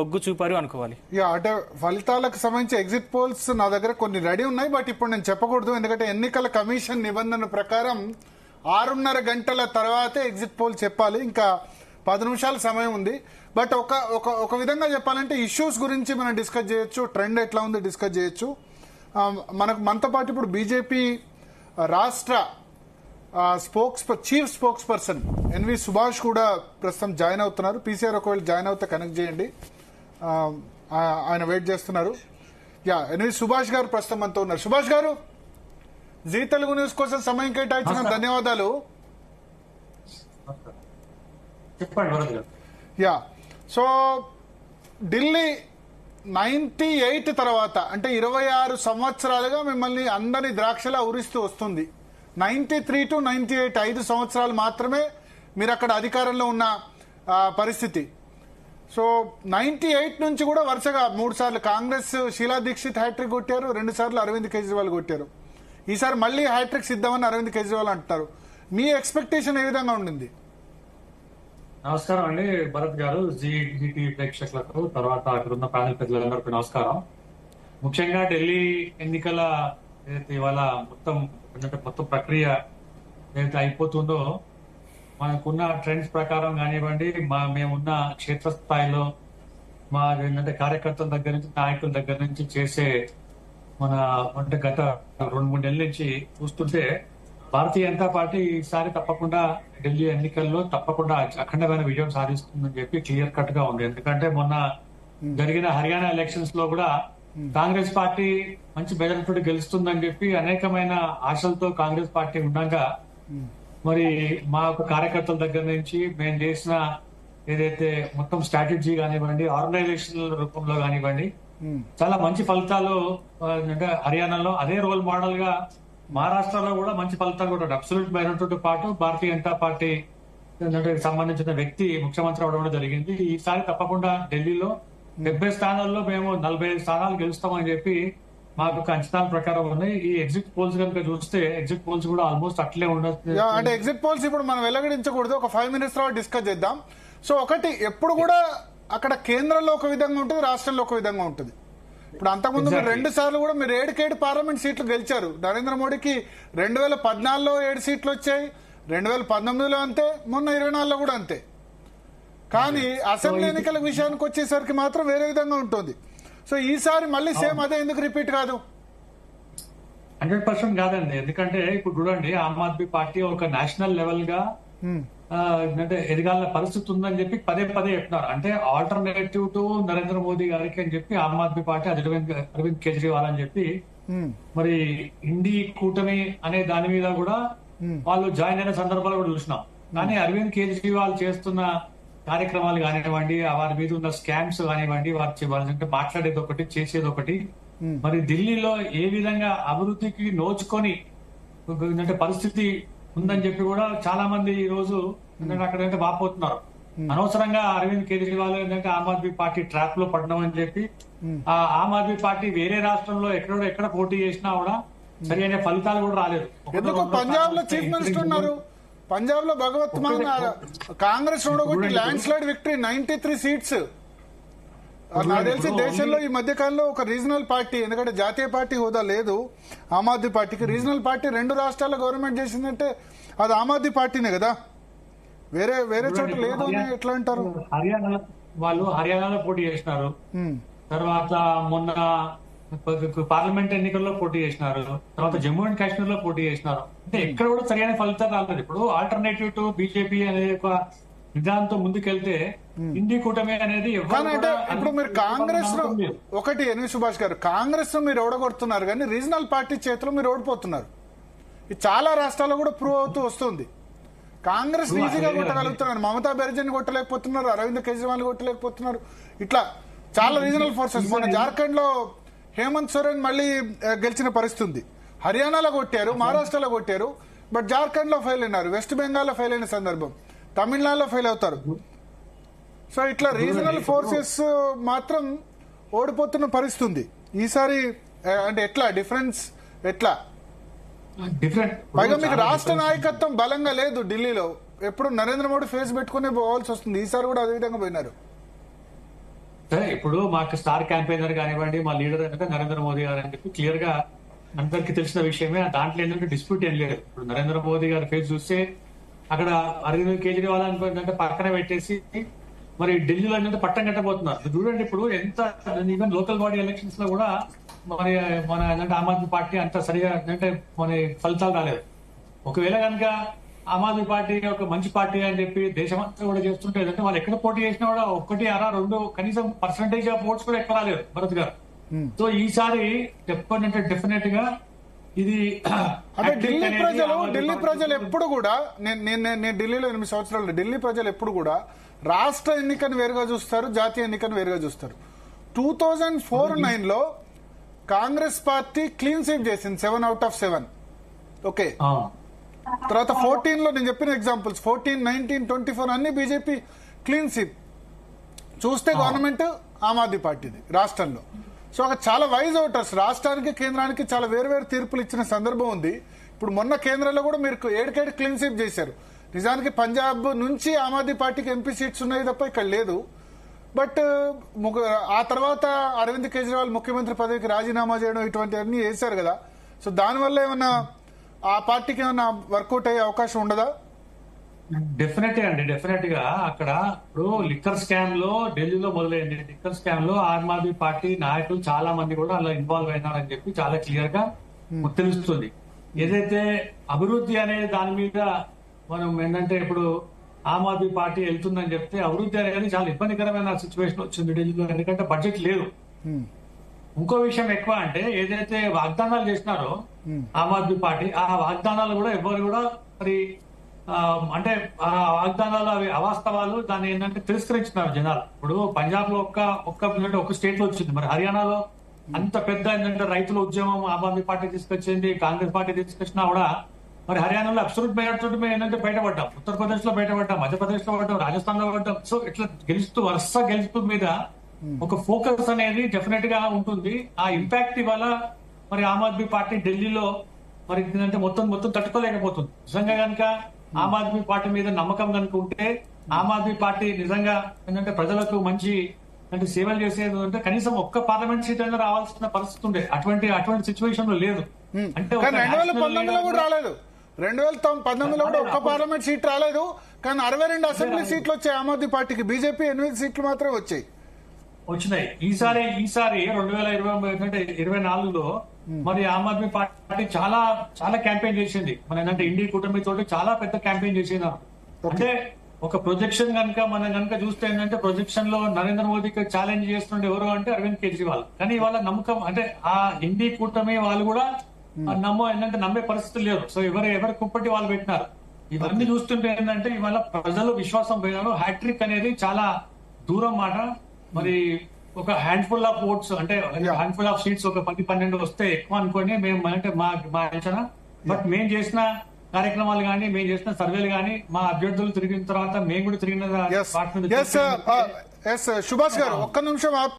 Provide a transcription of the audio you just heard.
ఒగ్గు చూపారు అనుకోవాలి. అంటే ఫలితాలకు సంబంధించి ఎగ్జిట్ పోల్స్ నా దగ్గర కొన్ని రెడీ ఉన్నాయి, బట్ ఇప్పుడు నేను చెప్పకూడదు. ఎందుకంటే ఎన్నికల కమిషన్ నిబంధన ప్రకారం 6:30 గంటల తర్వాతే ఎగ్జిట్ పోల్ చెప్పాలి. ఇంకా 10 నిమిషాల సమయం ఉంది. బట్ ఒక విధంగా చెప్పాలంటే ఇష్యూస్ గురించి మనం డిస్కస్ చేయొచ్చు, ట్రెండ్ ఎట్లా ఉంది డిస్కస్ చేయొచ్చు. మనతో పాటు ఇప్పుడు బీజేపీ రాష్ట్ర chief spokesperson NV Subhash కూడా ప్రస్తుతం జాయిన్ అవుతున్నారు. పీసీఆర్ ఒకవేళ జాయిన్ అవుతే కనెక్ట్ చేయండి, ఆయన వెయిట్ చేస్తున్నారు. ఎన్వి సుభాష్ గారు ప్రస్తుతం మనతో ఉన్నారు. సుభాష్ గారు, జీ తెలుగు న్యూస్ కోసం సమయం కేటాయించిన ధన్యవాదాలు. సో ఢిల్లీ 98 తర్వాత అంటే 26 సంవత్సరాలుగా మిమ్మల్ని అందరి ద్రాక్షలా ఉరిస్తూ వస్తుంది. 93 to 98 5 సంవత్సరాలు మాత్రమే మీరు అక్కడ అధికారంలో ఉన్న పరిస్థితి. సో 98 నుంచి కూడా వరుసగా 3 సార్లు కాంగ్రెస్ షీలా దీక్షిత్ హ్యాట్రిక్ కొట్టారు, 2 సార్లు అరవింద్ కేజ్రీవాల్ కొట్టారు. ఈసారి మళ్ళీ హ్యాట్రిక్స్ ఇద్దామని అరవింద్ కేజ్రీవాల్ అంటున్నారు. మీ ఎక్స్పెక్టేషన్ ఏ విధంగా ఉండింది? నమస్కారం అండి భరత్ గారు, జీటీ ప్రేక్షకులకు, తర్వాత అక్కడ ఉన్న ప్యానల్ పెద్దలందరికీ నమస్కారం. ముఖ్యంగా ఢిల్లీ ఎన్నికల ఏదైతే ఇవాళ మొత్తం ప్రక్రియ ఏదైతే అయిపోతుందో, మనకున్న ట్రెండ్స్ ప్రకారం కానివ్వండి, మేమున్న క్షేత్రస్థాయిలో మా ఏంటంటే కార్యకర్తల దగ్గర నుంచి నాయకుల దగ్గర నుంచి చేసే అంటే గత 2-3 నెలల నుంచి చూస్తుంటే భారతీయ జనతా పార్టీ ఈసారి తప్పకుండా ఢిల్లీ ఎన్నికల్లో తప్పకుండా అఖండమైన విజయం సాధిస్తుందని చెప్పి క్లియర్ కట్ గా ఉంది. ఎందుకంటే మొన్న జరిగిన హర్యానా ఎలక్షన్స్ లో కూడా కాంగ్రెస్ పార్టీ మంచి మెజారిటీ గెలుస్తుందని చెప్పి అనేకమైన ఆశలతో కాంగ్రెస్ పార్టీ ఉండగా, మరి మా కార్యకర్తల దగ్గర నుంచి మేము చేసిన ఏదైతే మొత్తం స్ట్రాటజీ కానివ్వండి, ఆర్గనైజేషన్ రూపంలో కానివ్వండి, చాలా మంచి ఫలితాలు అంటే హర్యానాలో అదే రోల్ మోడల్ గా మహారాష్ట్రలో కూడా మంచి ఫలితాలు కూడా అబ్సల్యూట్ మెజారిటీతో పాటు భారతీయ జనతా పార్టీ సంబంధించిన వ్యక్తి ముఖ్యమంత్రి అవడం జరిగింది. ఈసారి తప్పకుండా ఢిల్లీలో 70 స్థానాల్లో మేము 45 స్థానాలు గెలుస్తామని చెప్పి మాకు అంచనాల ప్రకారం ఉన్నాయి. ఈ ఎగ్జిట్ పోల్స్ కనుక చూస్తే ఎగ్జిట్ పోల్స్ కూడా ఆల్మోస్ట్ అట్లే ఉండదు. అంటే ఎగ్జిట్ పోల్స్ ఇప్పుడు మనం వెల్లడించకూడదు, ఒక 5 minutes తర్వాత డిస్కస్ చేద్దాం. సో ఒకటి, ఎప్పుడు కూడా అక్కడ కేంద్రంలో ఒక విధంగా ఉంటుంది, రాష్ట్రంలో ఒక విధంగా ఉంటుంది. ఇప్పుడు అంతకుముందు మీరు 2 సార్లు కూడా మీరు 7 పార్లమెంట్ సీట్లు గెలిచారు. నరేంద్ర మోడీకి 2014లో 7 సీట్లు వచ్చాయి, 2019లో అంతే, మొన్న 24లో కూడా అంతే. కానీ అసెంబ్లీ ఎన్నికల విషయానికి వచ్చేసరికి మాత్రం వేరే విధంగా ఉంటుంది. సో ఈసారి మళ్ళీ సేమ్ అదే ఎందుకు రిపీట్ కాదు? 100% కాదండి. ఎందుకంటే ఇప్పుడు చూడండి, ఆమ్ ఆద్మీ పార్టీ ఒక నేషనల్ లెవెల్ గా అంటే ఎదగాల పరిస్థితి ఉందని చెప్పి పదే చెప్తున్నారు. అంటే ఆల్టర్నేటివ్ టు నరేంద్ర మోదీ గారికి అని చెప్పి ఆమ్ ఆద్మీ పార్టీ అరవింద్ కేజ్రీవాల్ అని చెప్పి మరి ఇండి కూటమి అనే దాని మీద కూడా వాళ్ళు జాయిన్ అయిన సందర్భాలు కూడా చూసినాం. కానీ అరవింద్ కేజ్రీవాల్ చేస్తున్న కార్యక్రమాలు కానివ్వండి, వారి మీద ఉన్న స్కామ్స్ కానివ్వండి, వాళ్ళంటే మాట్లాడేది ఒకటి, చేసేది ఒకటి. మరి ఢిల్లీలో ఏ విధంగా అభివృద్ధికి నోచుకొని అంటే పరిస్థితి ఉందని చెప్పి కూడా చాలా మంది ఈ రోజు అక్కడ వాపోతున్నారు. అనవసరంగా అరవింద్ కేజ్రీవాల్ ఏంటంటే ఆమ్ ఆద్మీ పార్టీ ట్రాప్ లో పడడం అని చెప్పి, ఆ ఆమ్ ఆద్మీ పార్టీ వేరే రాష్ట్రంలో ఎక్కడ పోటీ చేసినా కూడా సరి అయిన ఫలితాలు కూడా రాలేదు. ఎందుకు పంజాబ్ లో చీఫ్ మినిస్టర్ ఉన్నారు, పంజాబ్ లో భగవత్ మాన్ కాంగ్రెస్ ఓడగొట్టి ల్యాండ్ స్లైడ్ విక్టరీ 93 సీట్స్. నాకు తెలిసి దేశంలో ఈ మధ్య కాలంలో ఒక రీజనల్ పార్టీ, ఎందుకంటే జాతీయ పార్టీ హోదా లేదు ఆమ్ ఆద్మీ పార్టీకి, రీజనల్ పార్టీ 2 రాష్ట్రాల్లో గవర్నమెంట్ చేసిందంటే అది ఆమ్ ఆద్మీ పార్టీనే కదా, వేరే చోట లేదు అని ఎట్లా అంటారు? వాళ్ళు హర్యానాలో పోటీ చేసినారు, తర్వాత మొన్న పార్లమెంట్ ఎన్నికల్లో పోటీ చేసినారు, తర్వాత జమ్మూ అండ్ కాశ్మీర్ లో పోటీ చేసినారు. అంటే ఎక్కడ కూడా సరైన ఫలితాలు రాలేదు. ఇప్పుడు ఆల్టర్నేటివ్ టు బీజేపీ అనే ఒక విధానంతో ముందుకెళ్తే ఇండి కూటమి అనేది ఇప్పుడు మీరు కాంగ్రెస్ లో ఒకటి, ఎన్వి సుభాష్ గారు, కాంగ్రెస్ ను మీరు ఓడగొడుతున్నారు కానీ రీజనల్ పార్టీ చేతిలో మీరు ఓడిపోతున్నారు. ఇది చాలా రాష్ట్రాల్లో కూడా ప్రూవ్ అవుతూ వస్తుంది. కాంగ్రెస్ ఈజీగా కొట్టగలుగుతున్నారు, మమతా బెనర్జీని కొట్టలేకపోతున్నారు, అరవింద్ కేజ్రీవాల్ కొట్టలేకపోతున్నారు. ఇట్లా చాలా రీజనల్ ఫోర్సెస్. మన జార్ఖండ్ లో హేమంత్ సోరెన్ మళ్ళీ గెలిచిన పరిస్థితి ఉంది. హర్యానాలో కొట్టారు, మహారాష్ట్రలో కొట్టారు, బట్ జార్ఖండ్ లో ఫెయిల్ అయినారు, వెస్ట్ బెంగాల్లో ఫెయిల్ అయిన సందర్భం, తమిళనాడులో ఫెయిల్ అవుతారు. సో ఇట్లా రీజనల్ ఫోర్సెస్ మాత్రం ఓడిపోతున్న పరిస్థితి ఉంది ఈసారి. అంటే ఎట్లా డిఫరెన్స్ ఎట్లా? పైగా మీకు రాష్ట్ర నాయకత్వం బలంగా లేదు ఢిల్లీలో. ఎప్పుడు నరేంద్ర మోడీ ఫేస్ పెట్టుకునే పోవాల్సి వస్తుంది. ఈసారి కూడా అదే విధంగా పోయినారు. సరే ఇప్పుడు మాకు స్టార్ క్యాంపెయినర్ కానివ్వండి, మా లీడర్ ఏంటంటే నరేంద్ర మోదీ గారు అని చెప్పి క్లియర్ గా అందరికి తెలిసిన విషయమే. దాంట్లో ఏంటంటే డిస్ప్యూట్ ఏం లేదు. ఇప్పుడు నరేంద్ర మోదీ గారి ఫేస్ చూస్తే అక్కడ అరవింద్ కేజ్రీవాల్ అనుకుంటే పక్కన పెట్టేసి మరి ఢిల్లీలో ఏంటంటే పట్టం కట్టబోతున్నారు. చూడండి ఇప్పుడు ఎంత ఈవెన్ లోకల్ బాడీ ఎలక్షన్స్ లో కూడా మరి మన ఏంటంటే ఆమ్ ఆద్మీ పార్టీ అంత సరిగా ఏంటంటే మన ఫలితాలు రాలేదు. ఒకవేళ కనుక ఆమ్ ఆద్మీ పార్టీ ఒక మంచి పార్టీ అని చెప్పి దేశమంతా కూడా చేస్తుంటే అంటే వాళ్ళు ఎక్కడ పోటీ చేసినా కూడా 1, 6, 2 కనీసం పర్సంటేజ్ ఆఫ్ ఓట్స్ కూడా ఎక్కువ రాలేదు భరత్ గారు. సో ఈసారి చెప్పండి డెఫినెట్ గా ఇది అంటే ఢిల్లీ ప్రజలు ఎప్పుడు కూడా నేను ఢిల్లీలో 8 సంవత్సరాలు, ఢిల్లీ ప్రజలు ఎప్పుడు కూడా రాష్ట్ర ఎన్నికను వేరుగా చూస్తారు, జాతీయ ఎన్నికను వేరుగా చూస్తారు. 2004-9 లో కాంగ్రెస్ పార్టీ క్లీన్ స్వీప్ చేసింది 7 out of 7. ఓకే, తర్వాత 14 లో నేను చెప్పిన ఎగ్జాంపుల్స్ 14, 19, 24 అన్ని బీజేపీ క్లీన్ స్వీప్. చూస్తే గవర్నమెంట్ ఆమ్ ఆద్మీ పార్టీది రాష్ట్రంలో. సో అక్కడ చాలా వైజ్ ఓటర్స్ రాష్ట్రానికి కేంద్రానికి చాలా వేరు తీర్పులు ఇచ్చిన సందర్భం ఉంది. ఇప్పుడు మొన్న కేంద్రంలో కూడా మీరు 7 క్లీన్ స్వీప్ చేశారు. నిజానికి పంజాబ్ నుంచి ఆమ్ ఆద్మీ పార్టీకి ఎంపీ సీట్స్ ఉన్నాయి తప్ప ఇక్కడ లేదు. బట్ ఆ తర్వాత అరవింద్ కేజ్రీవాల్ ముఖ్యమంత్రి పదవికి రాజీనామా చేయడం ఇటువంటివన్నీ చేశారు కదా. సో దానివల్ల ఏమన్నా ఆ పార్టీకి ఏమన్నా వర్కౌట్ అయ్యే అవకాశం ఉండదా? డెఫినెట్ అండి, డెఫినెట్ గా అక్కడ ఇప్పుడు లిక్కర్ స్కామ్ లో ఢిల్లీలో మొదలైంది. లిక్కర్ స్కామ్ లో ఆమ్ ఆద్మీ పార్టీ నాయకులు చాలా మంది కూడా అలా ఇన్వాల్వ్ అయినారని చెప్పి చాలా క్లియర్ గా తెలుస్తుంది. ఏదైతే అభివృద్ధి అనే దాని మీద మనం ఏంటంటే ఇప్పుడు ఆమ్ ఆద్మీ పార్టీ వెళ్తుందని చెప్తే అభివృద్ధి అనేది చాలా ఇబ్బందికరమైన సిచ్యువేషన్ వచ్చింది ఢిల్లీలో. ఎందుకంటే బడ్జెట్ లేదు. ఇంకో విషయం ఎక్కువ అంటే ఏదైతే వాగ్దానాలు చేసినారో ఆమ్ ఆద్మీ పార్టీ, ఆ వాగ్దానాలు కూడా ఎవరు కూడా మరి అంటే ఆ వాగ్దానాలు అవి అవాస్తవాలు, దాన్ని ఏంటంటే తిరస్కరించినారు జనాలు. ఇప్పుడు పంజాబ్ లో ఒక్క స్టేట్ లో వచ్చింది, మరి హర్యానాలో అంత పెద్ద ఏంటంటే రైతుల ఉద్యమం ఆమ్ ఆద్మీ పార్టీ తీసుకొచ్చింది, కాంగ్రెస్ పార్టీ తీసుకొచ్చినా కూడా మరి హర్యానాలో అబ్సల్యూట్ మెజారిటీ మేము ఏంటంటే బయటపడ్డాం, ఉత్తరప్రదేశ్ లో బయటపడ్డాం, మధ్యప్రదేశ్ లో పడ్డాం, రాజస్థాన్ లో పడ్డాం. సో ఇట్లా వరుస గెలుస్తూ మీద ఒక ఫోకస్ అనేది డెఫినెట్ గా ఉంటుంది. ఆ ఇంపాక్ట్ వల్ల మరి ఆమ్ ఆద్మీ పార్టీ ఢిల్లీలో మరి ఏంటంటే మొత్తం తట్టుకోలేకపోతుంది. నిజంగా కనుక ఆమ్ ఆద్మీ పార్టీ మీద నమ్మకం కనుక ఉంటే ఆమ్ ఆద్మీ పార్టీ నిజంగా ఏంటంటే ప్రజలకు మంచి అంటే సేవలు చేసేది అంటే కనీసం ఒక్క పార్లమెంట్ సీట్ అయినా రావాల్సిన పరిస్థితి ఉండే. అటువంటి సిచ్యువేషన్ లో లేదు. అంటే 2019లో కూడా రాలేదు. 2019లో కూడా ఒక్క పార్లమెంట్ సీట్ రాలేదు. కానీ 62 అసెంబ్లీ సీట్లు వచ్చాయి ఆమ్ ఆద్మీ పార్టీకి. బీజేపీ 8 సీట్లు మాత్రమే వచ్చినాయి. ఈసారి 2024లో మరి ఆమ్ ఆద్మీ పార్టీ చాలా క్యాంపెయిన్ చేసింది. మన ఏంటంటే ఇండియా కూటమి తోటి చాలా పెద్ద క్యాంపెయిన్ చేసింది. అంటే ఒక ప్రొజెక్షన్ మనం కనుక చూస్తే ఏంటంటే ప్రొజెక్షన్ లో నరేంద్ర మోదీకి ఛాలెంజ్ చేస్తుండే ఎవరు అంటే అరవింద్ కేజ్రీవాల్. కానీ వాళ్ళ నమ్మకం అంటే ఆ ఇండియా కూటమి వాళ్ళు కూడా ఏంటంటే నమ్మే పరిస్థితులు లేరు. సో ఎవరి కుప్పటి వాళ్ళు పెట్టినారు. ఇవన్నీ చూస్తుంటే ఏంటంటే ఇవాళ ప్రజలు విశ్వాసం పోయినారు. హ్యాట్రిక్ అనేది చాలా దూరం మాట. మరి ఒక హ్యాండ్ఫుల్ ఆఫ్ ఓట్స్ అంటే హ్యాండ్ఫుల్ ఆఫ్ సీట్స్ ఒక 10-12 వస్తే ఎక్కువ అనుకోండి మేము అంటే మా అంచనా. బట్ మేము చేసిన కార్యక్రమాలు కానీ మేము చేసిన సర్వేలు కానీ మా అభ్యర్థులు తిరిగిన తర్వాత మేము కూడా తిరిగిన సుభాష్ గారు ఒక్క నిమిషం